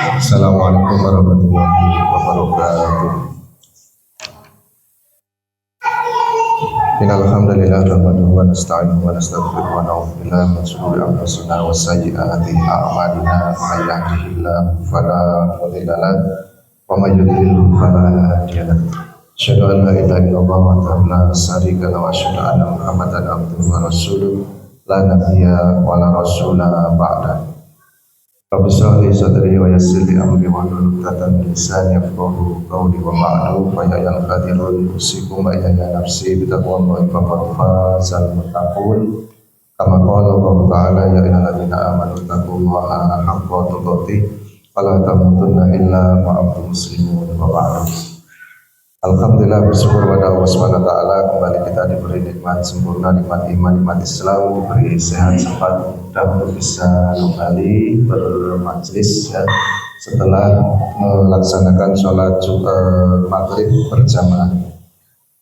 Assalamualaikum warahmatullahi wabarakatuh. Innal hamdalillah nahmaduhu wa nasta'inuhu wa nastaghfiruh wa na'udzu billahi min shururi anfusina wa sayyi'ati a'malina. May yahdihillahu fala mudilla lahu wa may yudlil fala hadiya lahu. Asyhadu an la ilaha illallah wahdahu la syarika lahu wa asyhadu anna Muhammadan abduhu wa rasuluh la nabiyya wa la rasula ba'da. Rabbi shrah li sadri wa yassir li amri wahlul 'uqdatam min lisani yafqahu qawli wa ba'du fa ya ayyuhal qadirun usikum wa ya nafsi bi taqwallahi faqad fazal muttaqun kama qala Allah ta'ala ya ayyuhalladzina amanu taqullaha haqqa tuqatih wa la tamutunna illa wa antum muslimun wa ba'du. Alhamdulillah, bersyukur pada Allah Subhanahu wa taala, kembali kita diberi nikmat sempurna, nikmat iman, nikmat Islam, diberi sehat sempat dan bisa kembali bermajlis ya, setelah melaksanakan sholat maghrib berjamaah.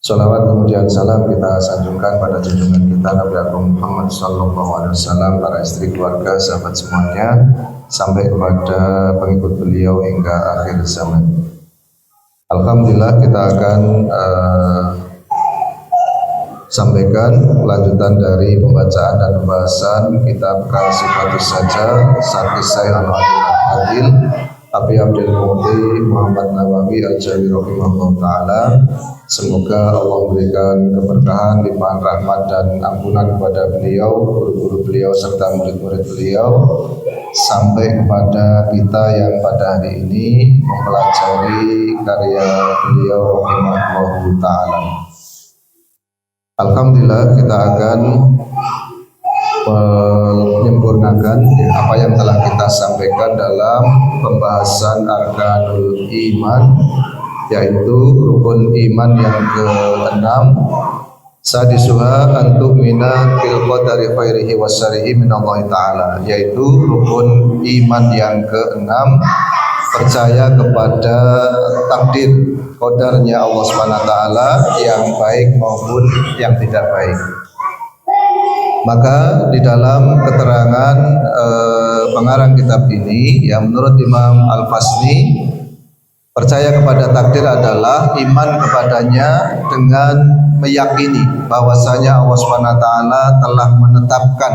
Sholawat kemudian salam kita sanjungkan pada junjungan kita Nabi Agung Muhammad Sallallahu Alaihi Wasallam, para istri, keluarga, sahabat semuanya, sampai kepada pengikut beliau hingga akhir zaman. Alhamdulillah, kita akan sampaikan kelanjutan dari pembacaan dan pembahasan kitab Sifatus Saja Sarki Sayyid Al-Adil Abi Abdul Muti Muhammad Nawawi Al-Jawi rahimahullah ta'ala. Semoga Allah memberikan keberkahan, limpahan rahmat dan ampunan kepada beliau, guru-guru beliau serta murid-murid beliau, sampai kepada kita yang pada hari ini mempelajari karya beliau rahimahullah ta'ala. Alhamdulillah, kita akan menyempurnakan apa yang telah kita sampaikan dalam pembahasan arkanul iman, yaitu rukun iman yang ke-6, sadisuha antu'mina bil qadari khairihi wa syarrihi minallahi ta'ala, yaitu rukun iman yang ke-6, percaya kepada takdir qadarnya Allah Subhanahu wa taala yang baik maupun yang tidak baik. Maka di dalam keterangan pengarang kitab ini, yang menurut Imam Al-Fasni, percaya kepada takdir adalah iman kepadanya dengan meyakini bahwasanya Allah SWT telah menetapkan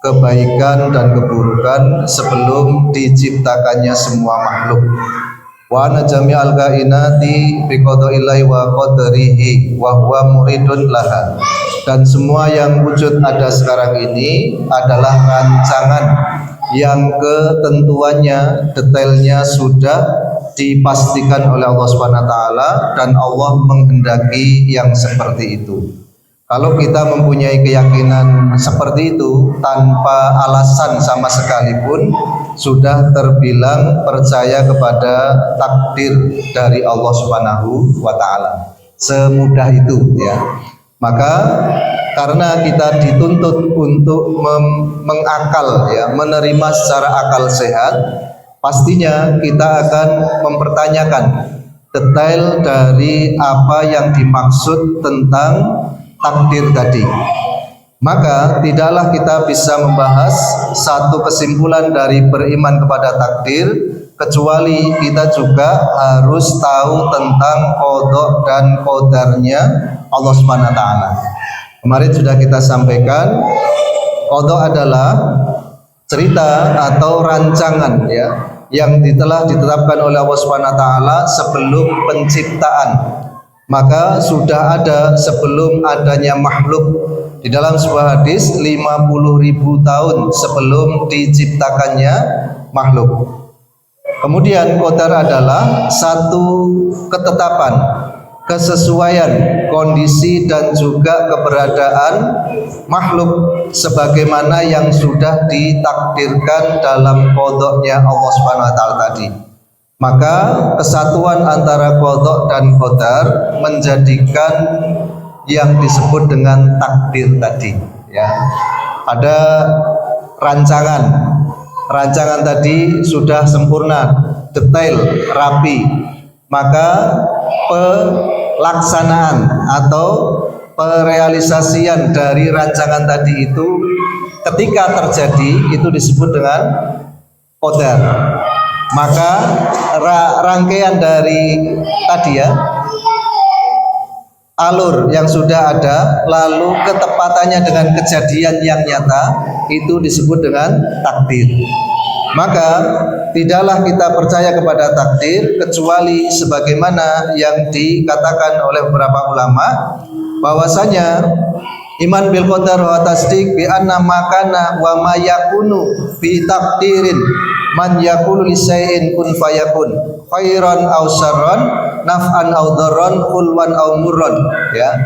kebaikan dan keburukan sebelum diciptakannya semua makhluk. Wa ana jami'al kainati bi qada'illahi wa qadarihi wa huwa muridun laha. Dan semua yang wujud ada sekarang ini adalah rancangan yang ketentuannya, detailnya sudah dipastikan oleh Allah Subhanahu wa taala, dan Allah menghendaki yang seperti itu. Kalau kita mempunyai keyakinan seperti itu tanpa alasan sama sekalipun, sudah terbilang percaya kepada takdir dari Allah Subhanahu wa taala. Semudah itu ya. Maka karena kita dituntut untuk mengakal ya, menerima secara akal sehat, pastinya kita akan mempertanyakan detail dari apa yang dimaksud tentang takdir tadi. Maka tidaklah kita bisa membahas satu kesimpulan dari beriman kepada takdir, kecuali kita juga harus tahu tentang qada dan qadarnya Allah Subhanahu wa taala. Kemarin sudah kita sampaikan, qada adalah cerita atau rancangan ya, yang telah ditetapkan oleh Allah Subhanahu wa taala sebelum penciptaan. Maka sudah ada sebelum adanya makhluk. Di dalam sebuah hadis, 50.000 tahun sebelum diciptakannya makhluk. Kemudian qadar adalah satu ketetapan, kesesuaian kondisi dan juga keberadaan makhluk sebagaimana yang sudah ditakdirkan dalam qadanya Allah Subhanahu wa taala tadi. Maka kesatuan antara qada dan qadar menjadikan yang disebut dengan takdir tadi ya. Ada rancangan tadi sudah sempurna, detail, rapi. Maka pelaksanaan atau perealisasian dari rancangan tadi itu ketika terjadi itu disebut dengan qadar. Maka rangkaian dari tadi ya, alur yang sudah ada lalu ketepatannya dengan kejadian yang nyata itu disebut dengan takdir. Maka tidaklah kita percaya kepada takdir kecuali sebagaimana yang dikatakan oleh beberapa ulama, bahwasanya iman bil qadar wa tasdiq bi anna ma kana wa ma yakunu bi takdirin man yaqulu li syai'in kun fayakun khairan aw syarran naf'an aw dharran hulwan aw murran, ya,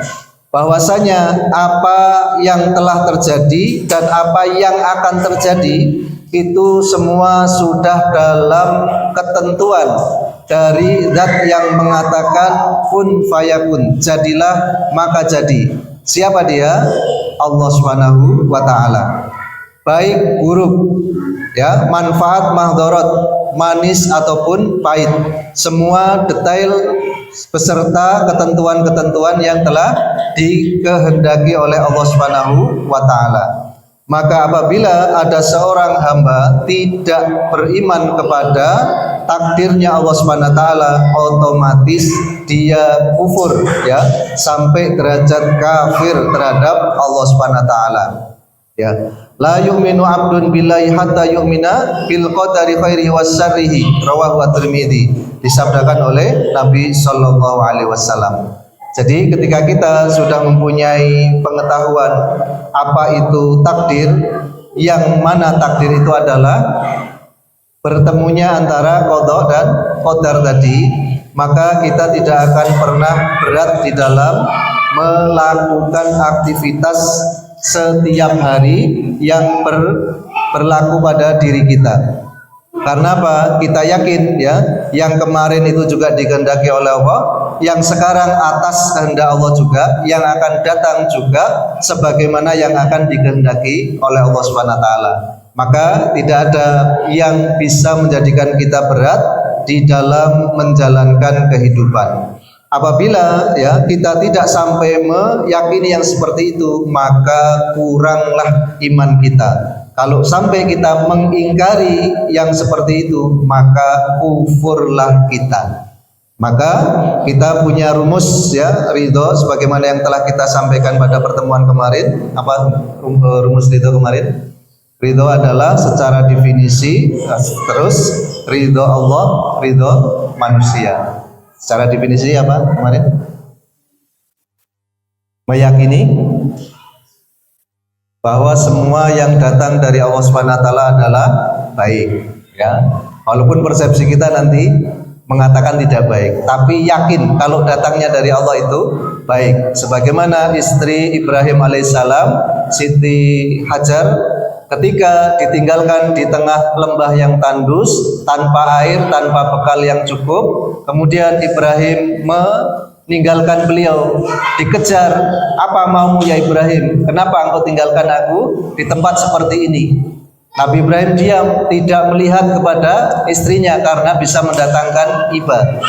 bahwasanya apa yang telah terjadi dan apa yang akan terjadi itu semua sudah dalam ketentuan dari zat yang mengatakan kun fayakun, jadilah maka jadi. Siapa dia? Allah Subhanahu wa taala. Baik buruk, ya, manfaat mahdharat, manis ataupun pahit, semua detail beserta ketentuan-ketentuan yang telah dikehendaki oleh Allah Subhanahu wa taala. Maka apabila ada seorang hamba tidak beriman kepada takdirnya Allah Subhanahu wa taala, otomatis dia kufur, ya, sampai derajat kafir terhadap Allah Subhanahu wa taala. Ya. La yu'minu 'abdun billahi hatta yu'mina bil qadari khairihi was syarrihi, rawahu at-Tirmidzi, disabdakan oleh Nabi sallallahu alaihi wasallam. Jadi ketika kita sudah mempunyai pengetahuan apa itu takdir, yang mana takdir itu adalah bertemunya antara qada dan qadar tadi, maka kita tidak akan pernah berat di dalam melakukan aktivitas setiap hari yang berlaku pada diri kita. Karena apa? Kita yakin, ya, yang kemarin itu juga dikehendaki oleh Allah, yang sekarang atas kehendak Allah juga, yang akan datang juga sebagaimana yang akan dikehendaki oleh Allah Subhanahu wa taala. Maka tidak ada yang bisa menjadikan kita berat di dalam menjalankan kehidupan. Apabila, ya, kita tidak sampai meyakini yang seperti itu, maka kuranglah iman kita. Kalau sampai kita mengingkari yang seperti itu, maka kufurlah kita. Maka kita punya rumus, ya, ridho, sebagaimana yang telah kita sampaikan pada pertemuan kemarin. Apa rumus ridho kemarin? Ridho adalah secara definisi, terus ridho Allah, ridho manusia. Secara definisi apa kemarin? Meyakini bahwa semua yang datang dari Allah Subhanahu wa taala adalah baik, ya. Walaupun persepsi kita nanti mengatakan tidak baik, tapi yakin kalau datangnya dari Allah itu baik. Sebagaimana istri Ibrahim alaihissalam, Siti Hajar, ketika ditinggalkan di tengah lembah yang tandus, tanpa air, tanpa bekal yang cukup, kemudian Ibrahim meninggalkan beliau, dikejar. Apa maumu ya Ibrahim? Kenapa engkau tinggalkan aku di tempat seperti ini? Nabi Ibrahim diam, tidak melihat kepada istrinya karena bisa mendatangkan iba.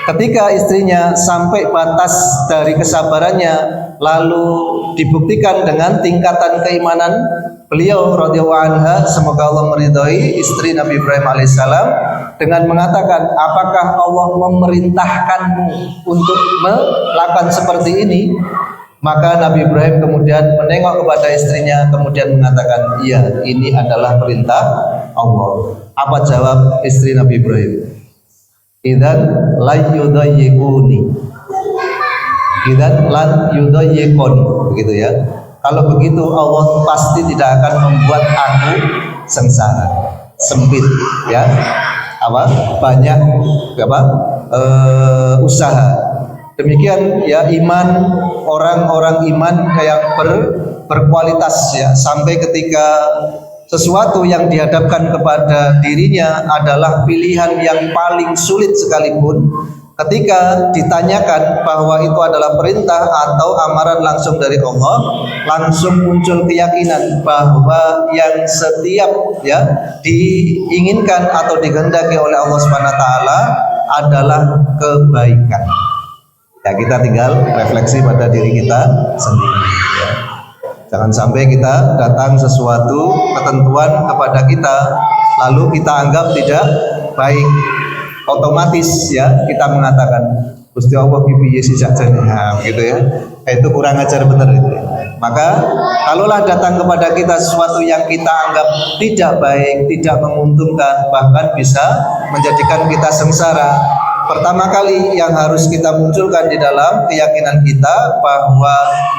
Ketika istrinya sampai batas dari kesabarannya, lalu dibuktikan dengan tingkatan keimanan beliau radhiyallahu anha, semoga Allah meridhai istri Nabi Ibrahim alaihissalam, dengan mengatakan, apakah Allah memerintahkanmu untuk melakukan seperti ini? Maka Nabi Ibrahim kemudian menengok kepada istrinya, kemudian mengatakan, iya, ini adalah perintah Allah. Apa jawab istri Nabi Ibrahim? Idzan lan yudayyiquni, idzan lan yudayyiquni, begitu ya. Kalau begitu Allah pasti tidak akan membuat aku sengsara, sempit, ya, apa, banyak, apa, usaha. Demikian, ya, iman, orang-orang iman kayak berkualitas, ya, sampai ketika sesuatu yang dihadapkan kepada dirinya adalah pilihan yang paling sulit sekalipun, ketika ditanyakan bahwa itu adalah perintah atau amaran langsung dari Allah, langsung muncul keyakinan bahwa yang setiap, ya, diinginkan atau dikehendaki oleh Allah Subhanahu wa taala adalah kebaikan. Ya, kita tinggal refleksi pada diri kita sendiri, ya. Jangan sampai kita datang sesuatu ketentuan kepada kita lalu kita anggap tidak baik, otomatis ya kita mengatakan Gusti Allah piye sih sakjane, gitu ya. Itu kurang ajar benar itu. Maka kalaulah datang kepada kita sesuatu yang kita anggap tidak baik, tidak menguntungkan, bahkan bisa menjadikan kita sengsara, pertama kali yang harus kita munculkan di dalam keyakinan kita bahwa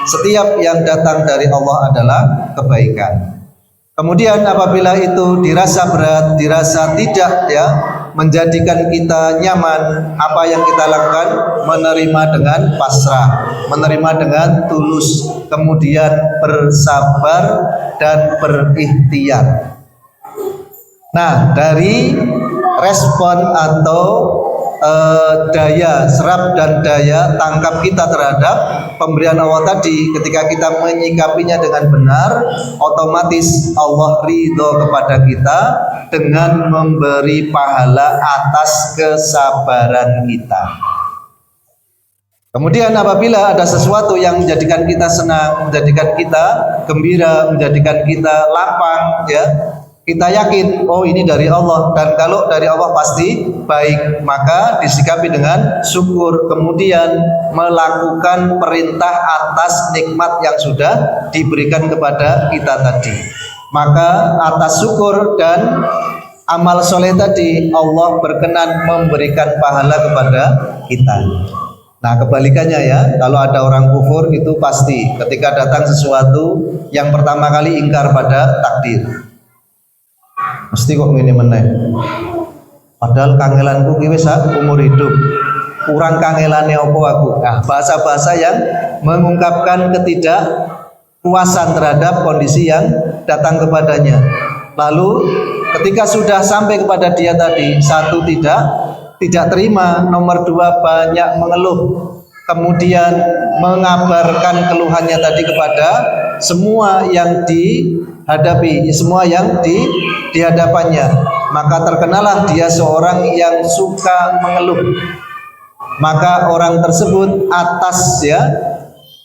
setiap yang datang dari Allah adalah kebaikan. Kemudian apabila itu dirasa berat, dirasa tidak ya menjadikan kita nyaman, apa yang kita lakukan? Menerima dengan pasrah, menerima dengan tulus, kemudian bersabar dan berikhtiar. Nah, dari respon atau daya serap dan daya tangkap kita terhadap pemberian Allah tadi, ketika kita menyikapinya dengan benar, otomatis Allah ridho kepada kita dengan memberi pahala atas kesabaran kita. Kemudian apabila ada sesuatu yang menjadikan kita senang, menjadikan kita gembira, menjadikan kita lapang, ya, kita yakin, oh ini dari Allah, dan kalau dari Allah pasti baik, maka disikapi dengan syukur, kemudian melakukan perintah atas nikmat yang sudah diberikan kepada kita tadi. Maka atas syukur dan amal soleh tadi, Allah berkenan memberikan pahala kepada kita. Nah, kebalikannya ya, kalau ada orang kufur itu pasti ketika datang sesuatu yang pertama kali ingkar pada takdir. Mesti kok ngene meneh. Padahal kangelanku ki wis umur hidup. Kurang kangelane apa aku? Nah, bahasa-bahasa yang mengungkapkan ketidakpuasan terhadap kondisi yang datang kepadanya. Lalu ketika sudah sampai kepada dia tadi, satu tidak terima, nomor dua banyak mengeluh, kemudian mengabarkan keluhannya tadi kepada semua yang dihadapi, semua yang di hadapannya, maka terkenalah dia seorang yang suka mengeluh. Maka orang tersebut atas ya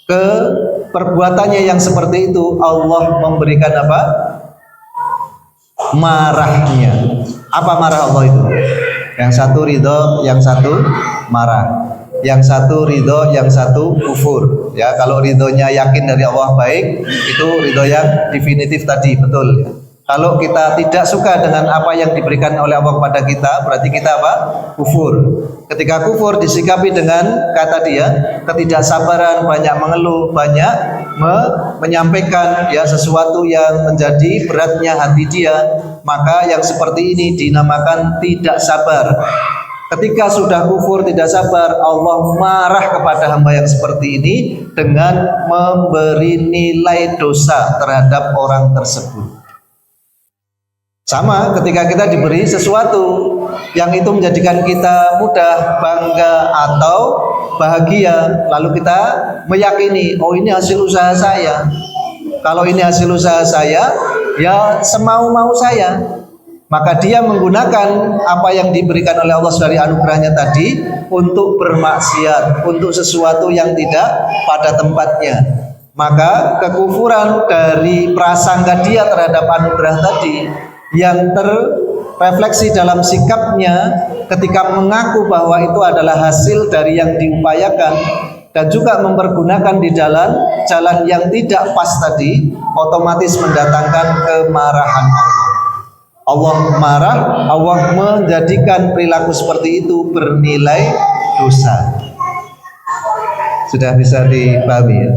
ke perbuatannya yang seperti itu, Allah memberikan apa? Marahnya. Apa marah Allah itu? Yang satu ridho, yang satu marah. Yang satu ridho, yang satu kufur. Ya, kalau ridhonya yakin dari Allah baik, itu ridho yang definitif tadi, betul ya. Kalau kita tidak suka dengan apa yang diberikan oleh Allah kepada kita, berarti kita apa? Kufur. Ketika kufur disikapi dengan kata dia ketidaksabaran, banyak mengeluh, banyak menyampaikan ya sesuatu yang menjadi beratnya hati dia, maka yang seperti ini dinamakan tidak sabar. Ketika sudah kufur, tidak sabar, Allah marah kepada hamba yang seperti ini dengan memberi nilai dosa terhadap orang tersebut. Sama ketika kita diberi sesuatu yang itu menjadikan kita mudah, bangga atau bahagia, lalu kita meyakini, oh ini hasil usaha saya. Kalau ini hasil usaha saya, ya semau-mau saya. Maka dia menggunakan apa yang diberikan oleh Allah dari anugerahnya tadi untuk bermaksiat, untuk sesuatu yang tidak pada tempatnya. Maka kekufuran dari prasangka dia terhadap anugerah tadi yang terrefleksi dalam sikapnya ketika mengaku bahwa itu adalah hasil dari yang diupayakan dan juga mempergunakan di jalan yang tidak pas tadi, otomatis mendatangkan kemarahan Allah. Allah marah, Allah menjadikan perilaku seperti itu bernilai dosa. Sudah bisa dipahami ya?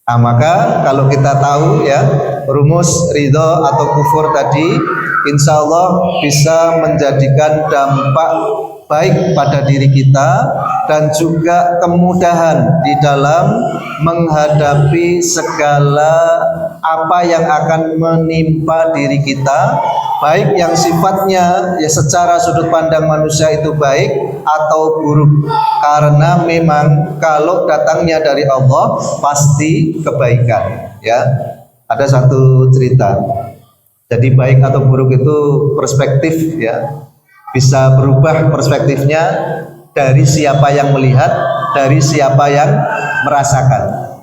Nah, maka kalau kita tahu ya rumus ridho atau kufur tadi, insya Allah bisa menjadikan dampak baik pada diri kita dan juga kemudahan di dalam menghadapi segala apa yang akan menimpa diri kita, baik yang sifatnya ya secara sudut pandang manusia itu baik atau buruk, karena memang kalau datangnya dari Allah pasti kebaikan ya. Ada satu cerita, jadi baik atau buruk itu perspektif ya, bisa berubah perspektifnya dari siapa yang melihat, dari siapa yang merasakan.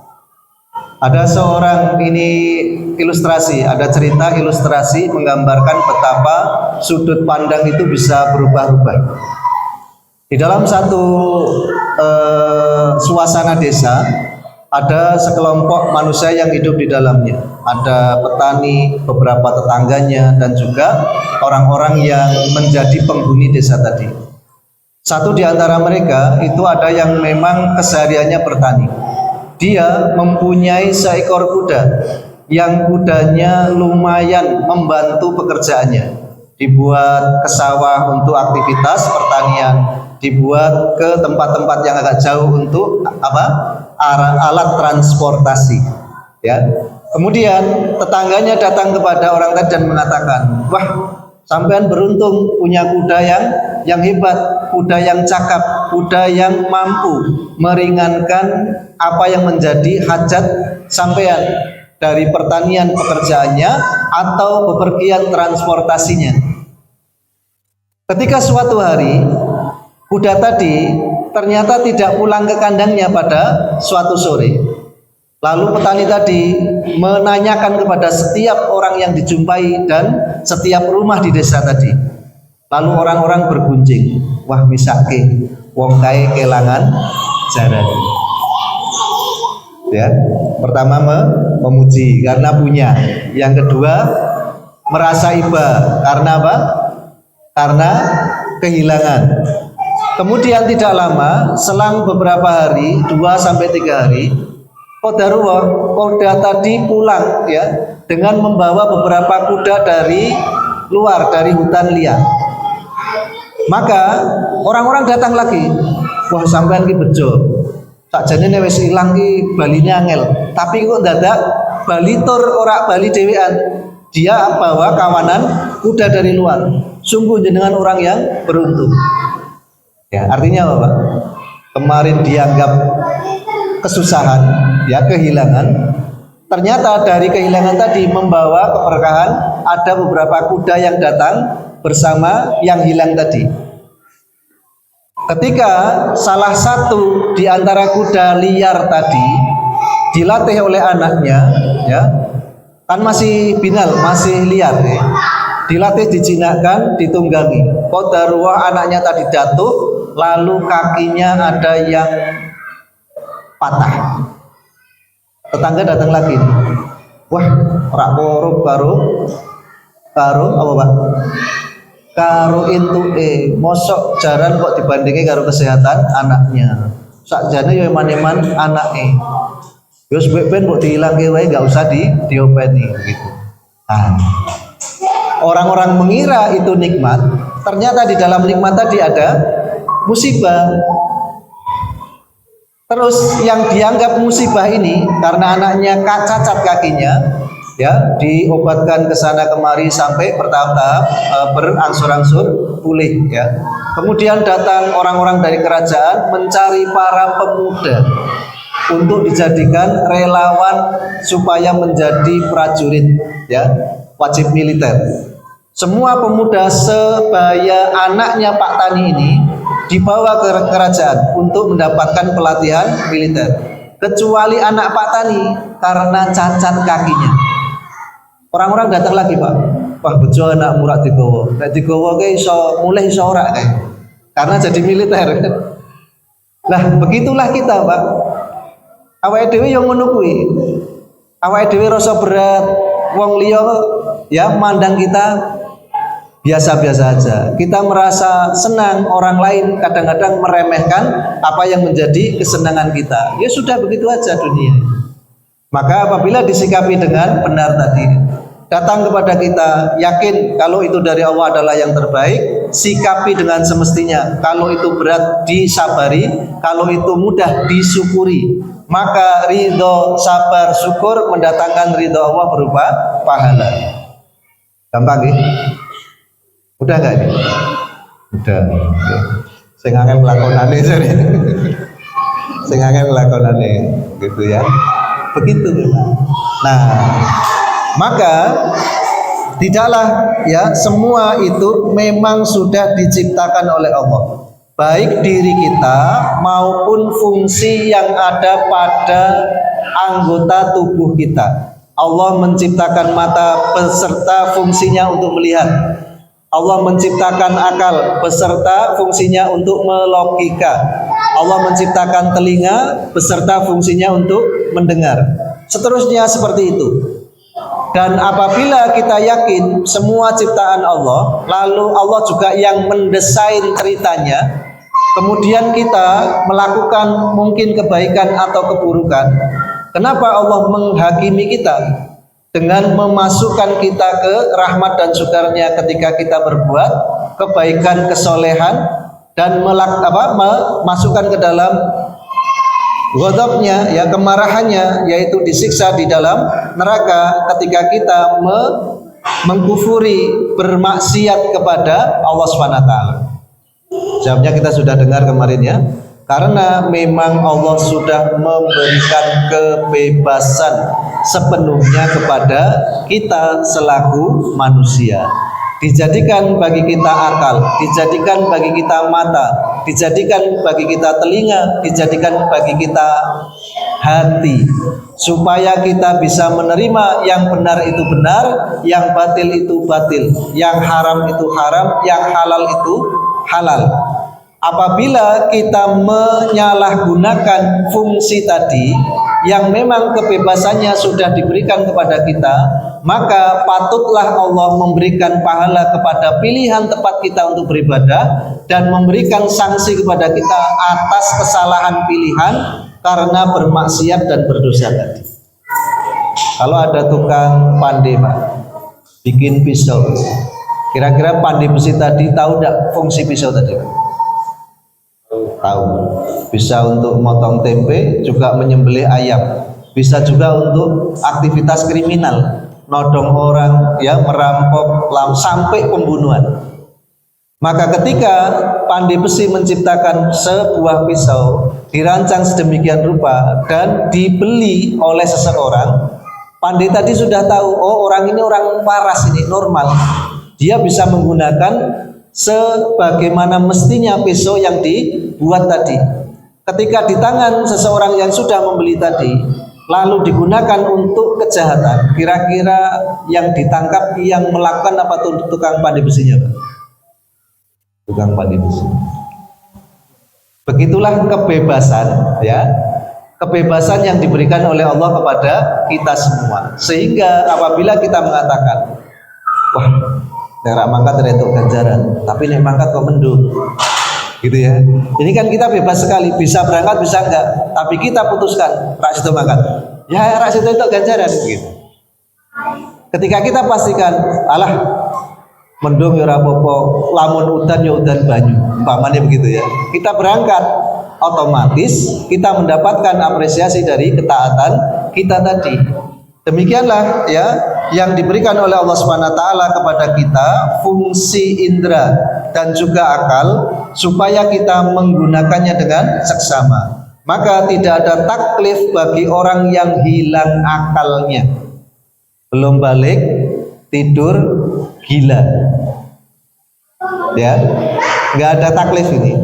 Ada seorang ini ilustrasi, ada cerita ilustrasi menggambarkan betapa sudut pandang itu bisa berubah-ubah. Di dalam satu suasana desa ada sekelompok manusia yang hidup di dalamnya. Ada petani, beberapa tetangganya, dan juga orang-orang yang menjadi penghuni desa tadi. Satu di antara mereka itu ada yang memang kesehariannya bertani. Dia mempunyai seekor kuda yang kudanya lumayan membantu pekerjaannya. Dibuat ke sawah untuk aktivitas pertanian, dibuat ke tempat-tempat yang agak jauh untuk alat transportasi, ya. Kemudian tetangganya datang kepada orang tadi dan mengatakan, wah, sampean beruntung punya kuda yang hebat, kuda yang cakap, kuda yang mampu meringankan apa yang menjadi hajat sampean dari pertanian pekerjaannya atau bepergian transportasinya. Ketika suatu hari kuda tadi ternyata tidak pulang ke kandangnya pada suatu sore. Lalu petani tadi menanyakan kepada setiap orang yang dijumpai dan setiap rumah di desa tadi. Lalu orang-orang bergunjing, wah misake wong kae kelangan jaran. Ya, pertama memuji karena punya. Yang kedua merasa iba karena apa? Karena kehilangan. Kemudian tidak lama, selang beberapa hari, 2-3 hari, qadarullah, kuda tadi pulang, ya, dengan membawa beberapa kuda dari luar, dari hutan liar. Maka orang-orang datang lagi, wah sampean ki bejo, sakjane wis ilang ki baline angel, tapi kok dadak bali tur ora bali dhewean. Dia bawa kawanan kuda dari luar. Sungguh jenengan orang yang beruntung. Ya, artinya apa, Pak? Kemarin dianggap kesusahan, ya, kehilangan. Ternyata dari kehilangan tadi membawa keberkahan. Ada beberapa kuda yang datang bersama yang hilang tadi. Ketika salah satu di antara kuda liar tadi dilatih oleh anaknya, ya, kan masih binal, masih liar, ya, dilatih, dijinakkan, ditunggangi. Qadarullah anaknya tadi jatuh, lalu kakinya ada yang patah. Tetangga datang lagi, wah, rak korup karo apa, Pak? Karo intuke, mosok jaran kok dibandingin karo kesehatan anaknya. Sakjane yo eman-eman anake. Wis ben kok dihilangke wae, enggak usah diopeni gitu. Nah, orang-orang mengira itu nikmat, ternyata di dalam nikmat tadi ada musibah. Terus yang dianggap musibah ini karena anaknya cacat kakinya, ya, diobatkan ke sana kemari sampai bertahap-tahap berangsur-angsur pulih, ya. Kemudian datang orang-orang dari kerajaan mencari para pemuda untuk dijadikan relawan supaya menjadi prajurit, ya, wajib militer. Semua pemuda sebaya anaknya Pak Tani ini dibawa ke kerajaan untuk mendapatkan pelatihan militer, kecuali anak Pak Tani karena cacat kakinya. Orang-orang datang lagi, Pak, wah bejo anak murah digowo, nek digowo ke iso mulai iso ora kae, karena jadi militer. Lah begitulah kita, Pak. Awake dhewe yang ngono kuwi. Awake dhewe rasa berat, wong liya ya mandang kita biasa-biasa aja. Kita merasa senang, orang lain kadang-kadang meremehkan apa yang menjadi kesenangan kita. Ya sudah, begitu aja dunia. Maka apabila disikapi dengan benar tadi, datang kepada kita, yakin kalau itu dari Allah adalah yang terbaik, sikapi dengan semestinya. Kalau itu berat, disabari. Kalau itu mudah, disyukuri. Maka ridho, sabar, syukur mendatangkan ridho Allah berupa pahala. Gampang ya? Udah nggak ini? Udah. Sing angel nglakonane jare. Sing angel nglakonane gitu ya. Begitu memang. Nah, maka tidaklah ya semua itu memang sudah diciptakan oleh Allah. Baik diri kita maupun fungsi yang ada pada anggota tubuh kita. Allah menciptakan mata beserta fungsinya untuk melihat. Allah menciptakan akal beserta fungsinya untuk melogika. Allah menciptakan telinga beserta fungsinya untuk mendengar. Seterusnya seperti itu. Dan apabila kita yakin semua ciptaan Allah, lalu Allah juga yang mendesain ceritanya, kemudian kita melakukan mungkin kebaikan atau keburukan, kenapa Allah menghakimi kita dengan memasukkan kita ke rahmat dan syukurnya ketika kita berbuat kebaikan, kesolehan, dan memasukkan ke dalam ghadabnya, ya, kemarahannya, yaitu disiksa di dalam neraka ketika kita mengkufuri, bermaksiat kepada Allah SWT. Jawabnya kita sudah dengar kemarin, ya. Karena memang Allah sudah memberikan kebebasan sepenuhnya kepada kita selaku manusia. Dijadikan bagi kita akal, dijadikan bagi kita mata, dijadikan bagi kita telinga, dijadikan bagi kita hati, supaya kita bisa menerima yang benar itu benar, yang batil itu batil, yang haram itu haram, yang halal itu halal. Apabila kita menyalahgunakan fungsi tadi yang memang kebebasannya sudah diberikan kepada kita, maka patutlah Allah memberikan pahala kepada pilihan tepat kita untuk beribadah dan memberikan sanksi kepada kita atas kesalahan pilihan karena bermaksiat dan berdosa tadi. Kalau ada tukang pandai, Pak, bikin pisau, kira-kira pandai besi tadi tahu tidak fungsi pisau tadi, Pak? Tahu. Bisa untuk motong tempe, juga menyembelih ayam. Bisa juga untuk aktivitas kriminal, nodong orang, ya, merampok, sampai pembunuhan. Maka ketika pandai besi menciptakan sebuah pisau, dirancang sedemikian rupa dan dibeli oleh seseorang, pandai tadi sudah tahu, oh, orang ini orang waras, ini normal. Dia bisa menggunakan sebagaimana mestinya pisau yang dibuat tadi. Ketika di tangan seseorang yang sudah membeli tadi, lalu digunakan untuk kejahatan, kira-kira yang ditangkap yang melakukan apa tuh tukang pandai besinya, Pak? Tukang pandai besi. Begitulah kebebasan, ya, kebebasan yang diberikan oleh Allah kepada kita semua. Sehingga apabila kita mengatakan, wah, nek mangkat retuk ganjaran, tapi nek mangkat kok mendung, gitu ya. Ini kan kita bebas sekali, bisa berangkat bisa enggak, tapi kita putuskan rak situ mangkat, ya rak situ itu ganjaran, gitu. Ketika kita pastikan, alah mendung ya ora apa-apa, lamun udan ya udan banyu, umpamanya begitu ya, kita berangkat, otomatis kita mendapatkan apresiasi dari ketaatan kita tadi. Demikianlah, ya, yang diberikan oleh Allah SWT kepada kita fungsi indera dan juga akal supaya kita menggunakannya dengan seksama. Maka tidak ada taklif bagi orang yang hilang akalnya, belum balik, tidur, gila, ya, nggak ada taklif ini.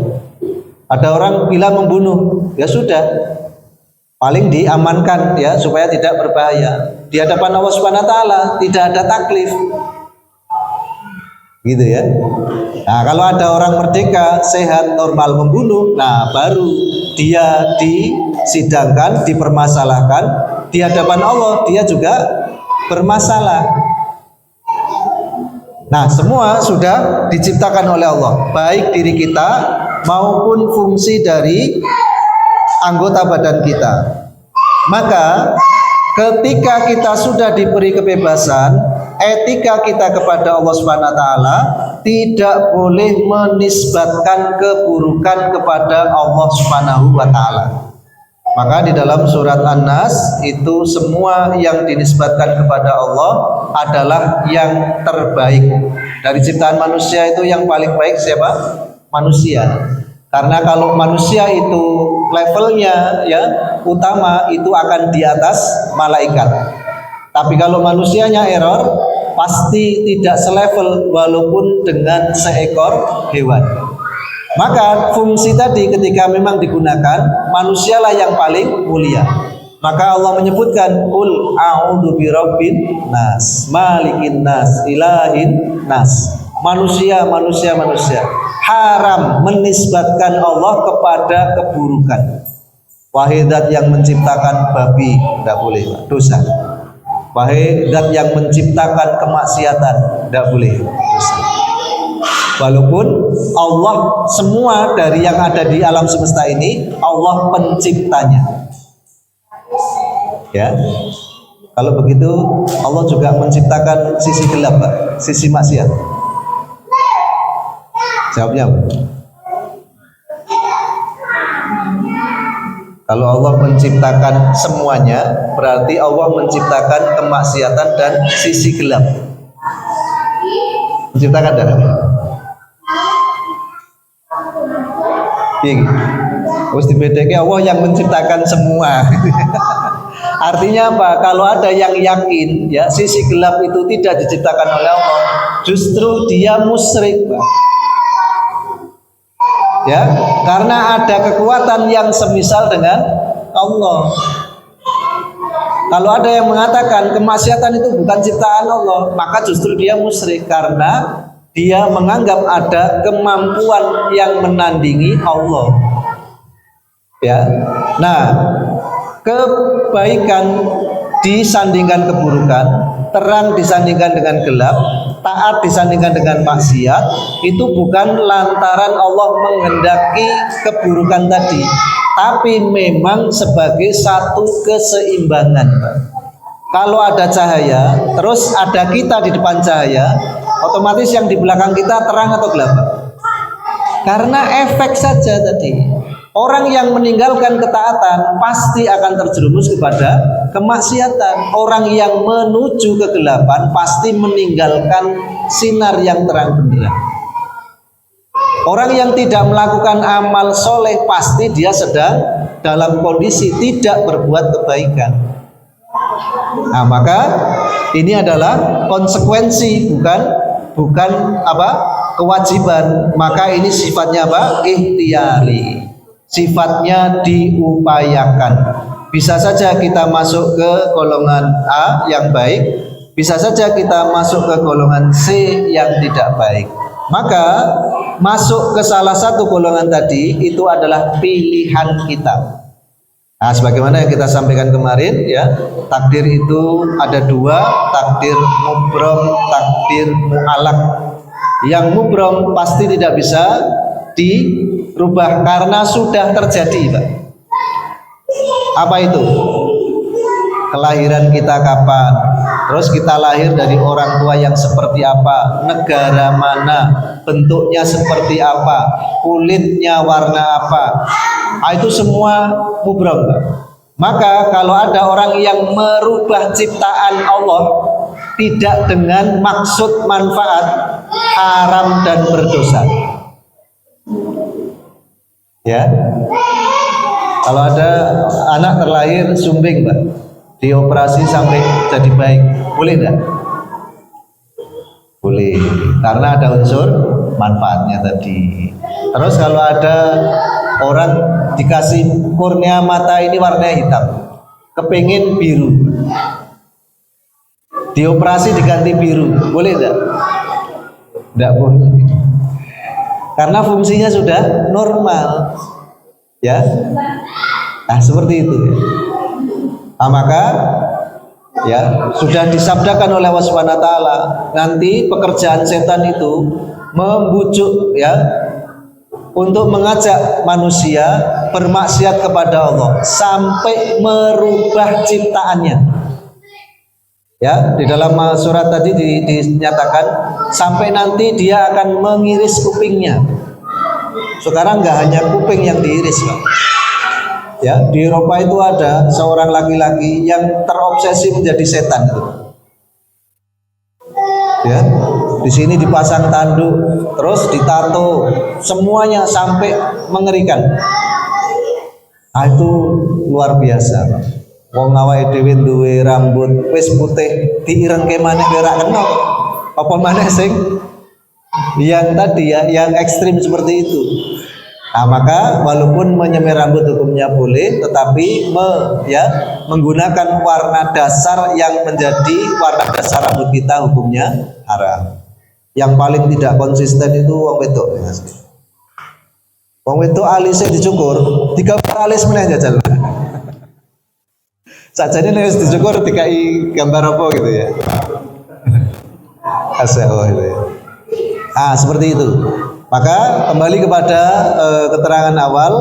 Ada orang gila membunuh, ya sudah, paling diamankan, ya, supaya tidak berbahaya. Di hadapan Allah Subhanahu wa taala tidak ada taklif. Gitu ya. Nah, kalau ada orang merdeka, sehat, normal membunuh, nah baru dia disidangkan, dipermasalahkan di hadapan Allah, dia juga bermasalah. Nah, semua sudah diciptakan oleh Allah, baik diri kita maupun fungsi dari anggota badan kita. Maka ketika kita sudah diberi kebebasan, etika kita kepada Allah Subhanahu wa taala tidak boleh menisbatkan keburukan kepada Allah Subhanahu wa taala. Maka di dalam surat An-Nas itu semua yang dinisbatkan kepada Allah adalah yang terbaik. Dari ciptaan manusia itu yang paling baik siapa? Manusia. Karena kalau manusia itu levelnya, ya, utama, itu akan di atas malaikat. Tapi kalau manusianya error, pasti tidak selevel walaupun dengan seekor hewan. Maka fungsi tadi ketika memang digunakan, manusialah yang paling mulia. Maka Allah menyebutkan qul a'udzu birabbin nas, malikin nas, ilahin nas. Manusia. Haram menisbatkan Allah kepada keburukan. Wahai zat yang menciptakan babi, tidak boleh, dosa. Wahai zat yang menciptakan kemaksiatan, tidak boleh, dosa. Walaupun Allah semua dari yang ada di alam semesta ini, Allah penciptanya. Ya. Kalau begitu Allah juga menciptakan sisi gelap, Pak, sisi maksiat. Jawabnya apa? Kalau Allah menciptakan semuanya, berarti Allah menciptakan kemaksiatan dan sisi gelap. Menciptakan dan harus dibedakan Allah yang menciptakan semua. Artinya apa? Kalau ada yang yakin ya sisi gelap itu tidak diciptakan oleh Allah, justru dia musyrik, Pak. Ya, karena ada kekuatan yang semisal dengan Allah. Kalau ada yang mengatakan kemaksiatan itu bukan ciptaan Allah, maka justru dia musyrik karena dia menganggap ada kemampuan yang menandingi Allah. Ya. Nah, kebaikan disandingkan keburukan, terang disandingkan dengan gelap, taat disandingkan dengan maksiat, itu bukan lantaran Allah menghendaki keburukan tadi, tapi memang sebagai satu keseimbangan. Kalau ada cahaya, terus ada kita di depan cahaya, otomatis yang di belakang kita terang atau gelap? Karena efek saja tadi. Orang yang meninggalkan ketaatan pasti akan terjerumus kepada kemaksiatan. Orang yang menuju kegelapan pasti meninggalkan sinar yang terang benderang. Orang yang tidak melakukan amal soleh pasti dia sedang dalam kondisi tidak berbuat kebaikan. Nah, maka ini adalah konsekuensi, bukan apa? Kewajiban. Maka ini sifatnya apa? Ikhtiari. Sifatnya diupayakan. Bisa saja kita masuk ke golongan A yang baik, bisa saja kita masuk ke golongan C yang tidak baik. Maka masuk ke salah satu golongan tadi itu adalah pilihan kita. Nah, sebagaimana yang kita sampaikan kemarin ya, takdir itu ada dua, takdir mubrom, takdir mu'alak. Yang mubrom pasti tidak bisa dirubah karena sudah terjadi, Pak. Apa itu? Kelahiran kita kapan? Terus kita lahir dari orang tua yang seperti apa? Negara mana? Bentuknya seperti apa? Kulitnya warna apa? Nah, itu semua mubrom, Pak. Maka kalau ada orang yang merubah ciptaan Allah tidak dengan maksud manfaat, haram dan berdosa. Ya, kalau ada anak terlahir sumbing, Mbak, dioperasi sampai jadi baik, boleh enggak? Boleh, karena ada unsur manfaatnya tadi. Terus kalau ada orang dikasih kurnia mata ini warnanya hitam, kepingin biru, dioperasi diganti biru, boleh enggak? Enggak boleh. Karena fungsinya sudah normal, ya. Nah, seperti itu. Nah, maka ya sudah disabdakan oleh Allah Subhanahu wa taala, nanti pekerjaan setan itu membujuk ya untuk mengajak manusia bermaksiat kepada Allah sampai merubah ciptaannya. Ya, di dalam surat tadi dinyatakan sampai nanti dia akan mengiris kupingnya. Sekarang nggak hanya kuping yang diiris, Pak. Ya, di Eropa itu ada seorang laki-laki yang terobsesi menjadi setan itu. Ya, di sini dipasang tanduk, terus ditato, semuanya sampai mengerikan. Nah, itu luar biasa, Pak. Wong awake dhewe duwe rambut wis putih diirengke maneh ora kena. Apa maneh sing yang tadi ya, yang ekstrim seperti itu. Nah, maka walaupun menyemir rambut hukumnya boleh, tetapi menggunakan warna dasar yang menjadi warna dasar rambut kita hukumnya haram. Yang paling tidak konsisten itu wong wedok. Wong wedok alisnya dicukur, digambar alis meneh jajal. Sajane nek wis dicukur dikai gambar apa gitu ya. Asal itu ya. Seperti itu. Maka kembali kepada keterangan awal,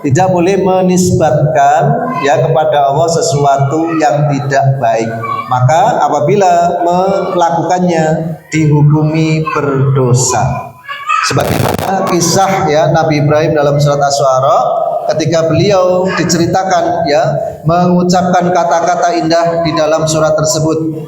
tidak boleh menisbatkan kepada Allah sesuatu yang tidak baik. Maka apabila melakukannya dihukumi berdosa. Sebagaimana kisah Nabi Ibrahim dalam surat Asy-Syu'ara ketika beliau diceritakan mengucapkan kata-kata indah di dalam surat tersebut.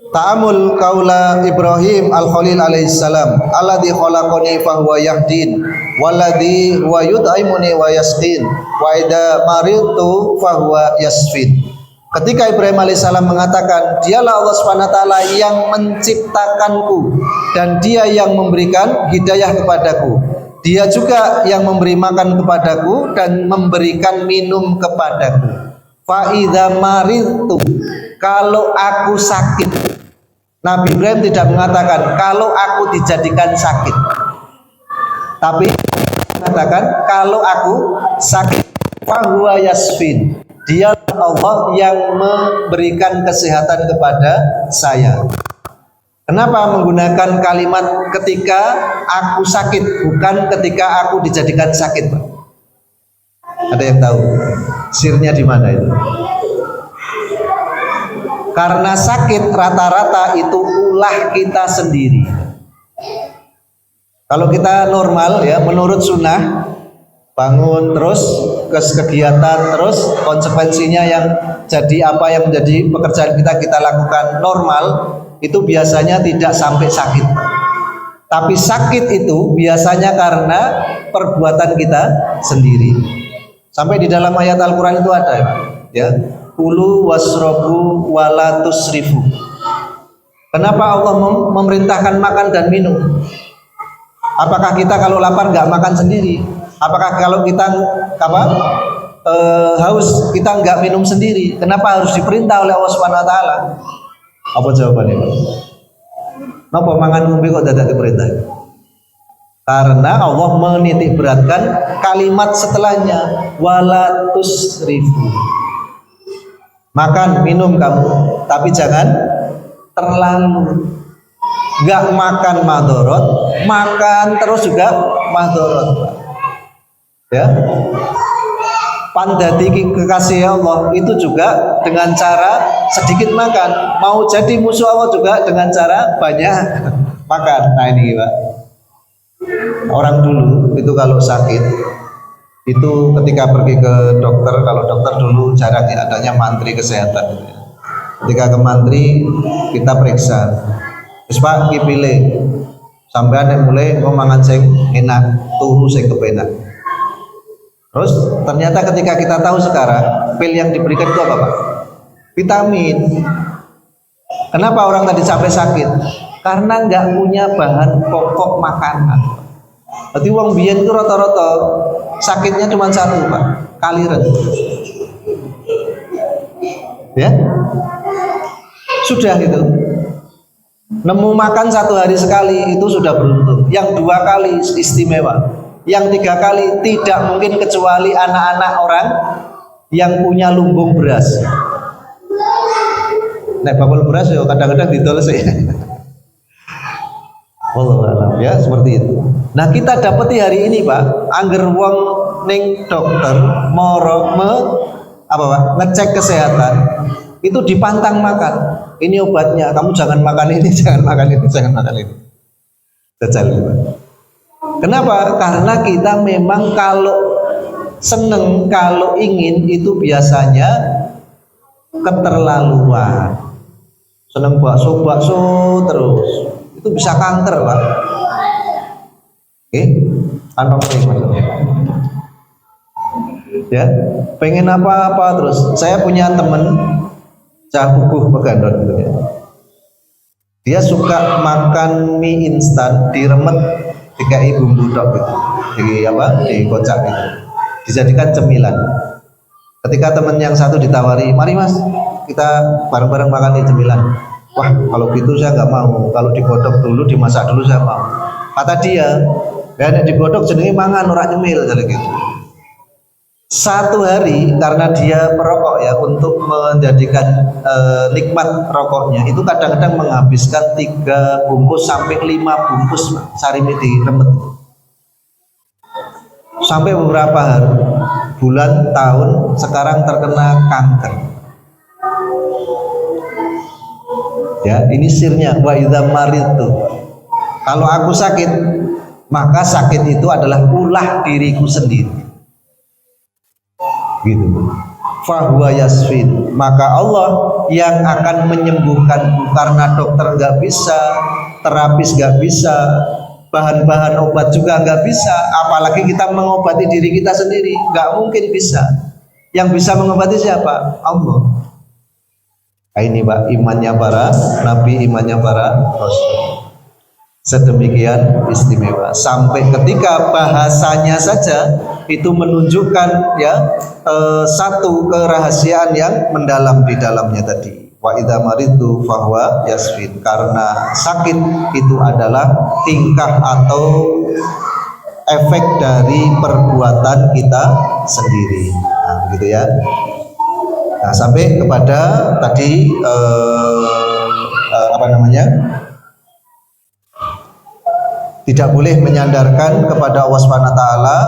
Ta'amul qaula Ibrahim al-Khalil alaihissalam alladzi khalaqani fahuwa yahdin walladzi huwa yud'imuni wa yasqin wa idza maridtu fahuwa yasfin. Ketika Ibrahim alaihissalam mengatakan, dialah Allah Subhanahu wa taala yang menciptakanku dan dia yang memberikan hidayah kepadaku. Dia juga yang memberi makan kepadaku dan memberikan minum kepadaku. Fa idza maridtu, kalau aku sakit. Nabi Ibrahim tidak mengatakan kalau aku dijadikan sakit, tapi mengatakan kalau aku sakit, fahuwa yasfin, dia Allah yang memberikan kesehatan kepada saya. Kenapa menggunakan kalimat ketika aku sakit, bukan ketika aku dijadikan sakit, Pak? Ada yang tahu sirnya di mana itu? Karena sakit rata-rata itu ulah kita sendiri. Kalau kita normal menurut sunnah, bangun terus kegiatan terus, konsekuensinya yang jadi apa yang menjadi pekerjaan kita lakukan normal, itu biasanya tidak sampai sakit. Tapi sakit itu biasanya karena perbuatan kita sendiri. Sampai di dalam ayat Al-Quran itu ada Kulu wasrobu wala tusrifu. Kenapa Allah memerintahkan makan dan minum? Apakah kita kalau lapar nggak makan sendiri? Apakah kalau kita haus kita nggak minum sendiri? Kenapa harus diperintah oleh Allah Subhanahu Wa Taala? Apa jawabannya, Pak? Napa mangan ngombe kok dadak diperintah? Karena Allah menitik beratkan kalimat setelahnya, wala tusrifu. Makan, minum kamu, tapi jangan terlalu. Gak makan madorot, makan terus juga madorot. Pandati kekasih Allah itu juga dengan cara sedikit makan. Mau jadi musuh Allah juga dengan cara banyak makan. Nah ini Pak, orang dulu itu kalau sakit itu ketika pergi ke dokter, kalau dokter dulu jarang adanya mantri kesehatan. Ketika ke mantri kita periksa, terus Pak pilih sampean yang mulai mau mangan sing enak, turu sing kepenak. Terus ternyata ketika kita tahu sekarang pil yang diberikan itu apa Pak? Vitamin. Kenapa orang tadi sampai sakit? Karena nggak punya bahan pokok makanan. Berarti wong biyen itu rata-rata sakitnya cuma satu Pak, kaliren. Sudah gitu. Nemu makan satu hari sekali itu sudah beruntung. Yang 2 kali istimewa. Yang 3 kali tidak mungkin kecuali anak-anak orang yang punya lumbung beras. Nek bakul beras ya kadang-kadang didol sih. Wallahualam seperti itu. Nah kita dapati hari ini Pak, angger wong ning dokter ngecek kesehatan itu dipantang makan. Ini obatnya, kamu jangan makan ini, jangan makan ini, jangan makan ini. Jajal Pak. Kenapa? Karena kita memang kalau seneng, kalau ingin itu biasanya keterlaluan. Seneng bakso terus. Itu bisa kanker Pak. Kantong sing maksudnya. Pengen apa-apa terus. Saya punya temen cah puguh pegandon gitu ya. Dia suka makan mie instan diremet dikai bumbu tok gitu, dikocak gitu, dijadikan cemilan. Ketika teman yang satu ditawari, mari mas kita bareng-bareng makan di cemilan. Wah kalau gitu saya nggak mau, kalau digodok dulu dimasak dulu saya mau. Kata dia, ya nek digodok jenenge mangan ora nyemil jadi gitu. Satu hari karena dia merokok ya, untuk menjadikan nikmat rokoknya itu kadang-kadang menghabiskan 3 bungkus sampai 5 bungkus sarimi diremet. Sampai beberapa hari, bulan, tahun, sekarang terkena kanker. Ya, ini sirnya. Wa idza maridtu. Kalau aku sakit, maka sakit itu adalah ulah diriku sendiri. Gitu. Fahuwa yasfin, maka Allah yang akan menyembuhkanku, karena dokter nggak bisa, terapis nggak bisa, bahan-bahan obat juga nggak bisa, apalagi kita mengobati diri kita sendiri, nggak mungkin bisa. Yang bisa mengobati siapa? Allah. Nah, ini Pak, imannya para nabi, imannya para rasul. Sedemikian istimewa, sampai ketika bahasanya saja itu menunjukkan ya satu kerahasiaan yang mendalam di dalamnya tadi. Wa idza maridtu fahuwa yasfin, karena sakit itu adalah tingkah atau efek dari perbuatan kita sendiri. Nah, begitu ya. Nah, sampai kepada tadi tidak boleh menyandarkan kepada Allah Subhanahu wa taala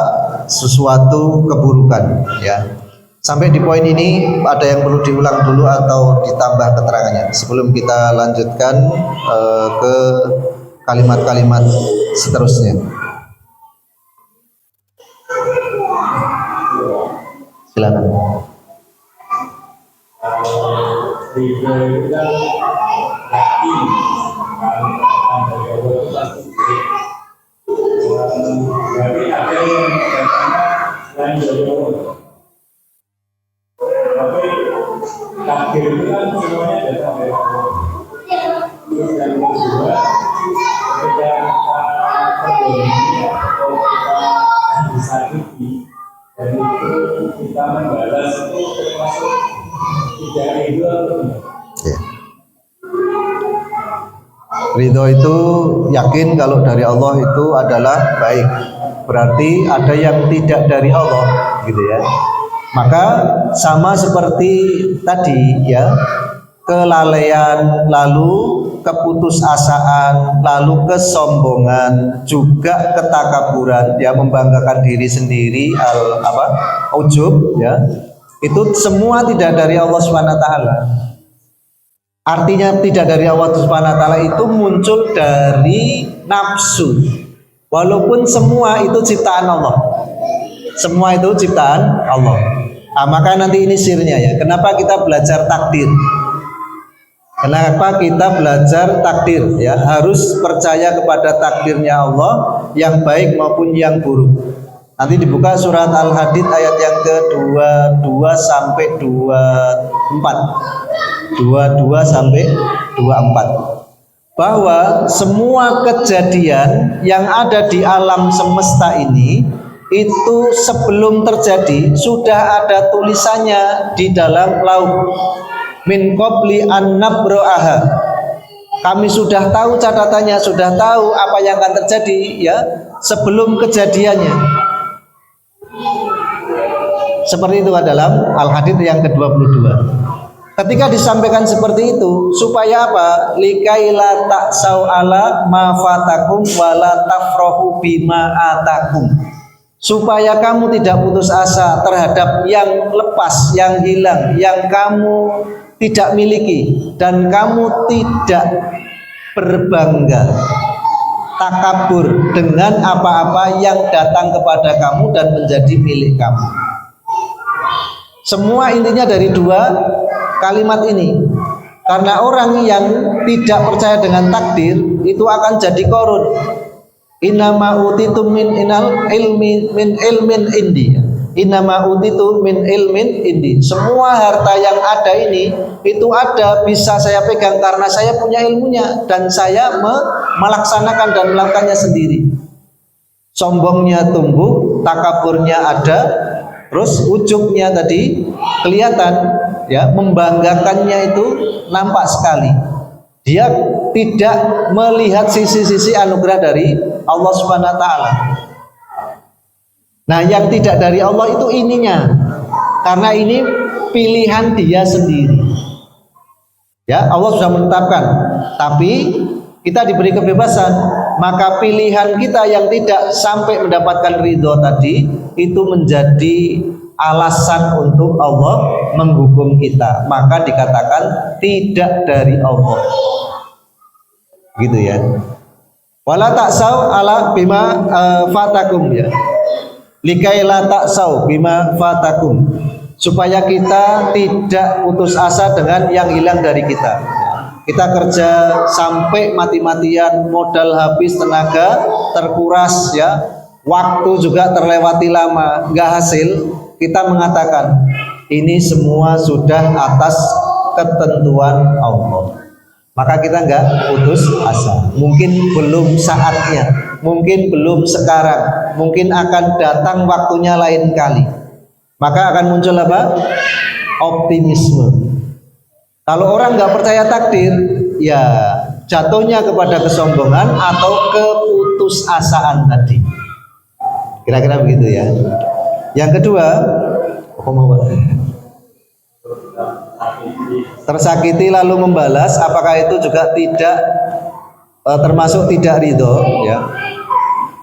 sesuatu keburukan ya. Sampai di poin ini ada yang perlu diulang dulu atau ditambah keterangannya sebelum kita lanjutkan ke kalimat-kalimat seterusnya. Silakan. Tapi ada yang katanya selain dari Allah. Tapi takdir itu kan semuanya datang dari Allah. Terus yang kedua, ketika kita berdiri atau kita disakiti, dan itu kita membalas itu termasuk tidak ridho atau tidak? Ridho itu yakin kalau dari Allah itu adalah baik. Berarti ada yang tidak dari Allah, gitu ya. Maka sama seperti tadi ya, kelalaian, lalu keputusasaan, lalu kesombongan, juga ketakaburan, ya membanggakan diri sendiri, ujub, ya. Itu semua tidak dari Allah Subhanahu wa taala. Artinya tidak dari Allah Subhanahu wa taala itu muncul dari nafsu. Walaupun semua itu ciptaan Allah. Semua itu ciptaan Allah. Nah, maka nanti ini sirnya ya. Kenapa kita belajar takdir? Kenapa kita belajar takdir ya? Harus percaya kepada takdirnya Allah yang baik maupun yang buruk. Nanti dibuka surat Al-Hadid ayat yang ke-22 sampai 24. 22 sampai 24. Bahwa semua kejadian yang ada di alam semesta ini itu sebelum terjadi sudah ada tulisannya di dalam lauh. Min qabli an nabra'aha. Kami sudah tahu catatannya, sudah tahu apa yang akan terjadi ya sebelum kejadiannya. Seperti itu dalam Al-Hadid yang ke-22. Ketika disampaikan seperti itu, supaya apa? Likaila ta'sau ala ma fatakum wala tafrahu bima atakum. Supaya kamu tidak putus asa terhadap yang lepas, yang hilang, yang kamu tidak miliki, dan kamu tidak berbangga, takabur dengan apa-apa yang datang kepada kamu dan menjadi milik kamu. Semua intinya dari dua kalimat ini. Karena orang yang tidak percaya dengan takdir itu akan jadi korun. Innama utitu min ilmin indi. Innama utitu min ilmin indi. Semua harta yang ada ini itu ada bisa saya pegang karena saya punya ilmunya dan saya melaksanakan dan melakukannya sendiri. sombongnya tumbuh, takaburnya ada, terus ujubnya tadi kelihatan, ya, membanggakannya itu nampak sekali. Dia tidak melihat sisi-sisi anugerah dari Allah Subhanahu wa taala. Nah, yang tidak dari Allah itu ininya. Karena ini pilihan dia sendiri. Ya, Allah sudah menetapkan, tapi kita diberi kebebasan, maka pilihan kita yang tidak sampai mendapatkan ridho tadi itu menjadi alasan untuk Allah menghukum kita, maka dikatakan tidak dari Allah, gitu ya. Wala taksau ala bima fatakum, ya, likaila taksau bima fatakum, supaya kita tidak putus asa dengan yang hilang dari kita. Kita kerja sampai mati-matian, modal habis, tenaga terkuras, ya, waktu juga terlewati lama, nggak hasil. Kita mengatakan ini semua sudah atas ketentuan Allah. Maka kita nggak putus asa. Mungkin belum saatnya, mungkin belum sekarang, mungkin akan datang waktunya lain kali. Maka akan muncul apa? Optimisme. Kalau orang nggak percaya takdir, ya jatuhnya kepada kesombongan atau keputusasaan tadi. Kira-kira begitu ya. Yang kedua, tersakiti lalu membalas, apakah itu juga tidak termasuk tidak ridho, ya?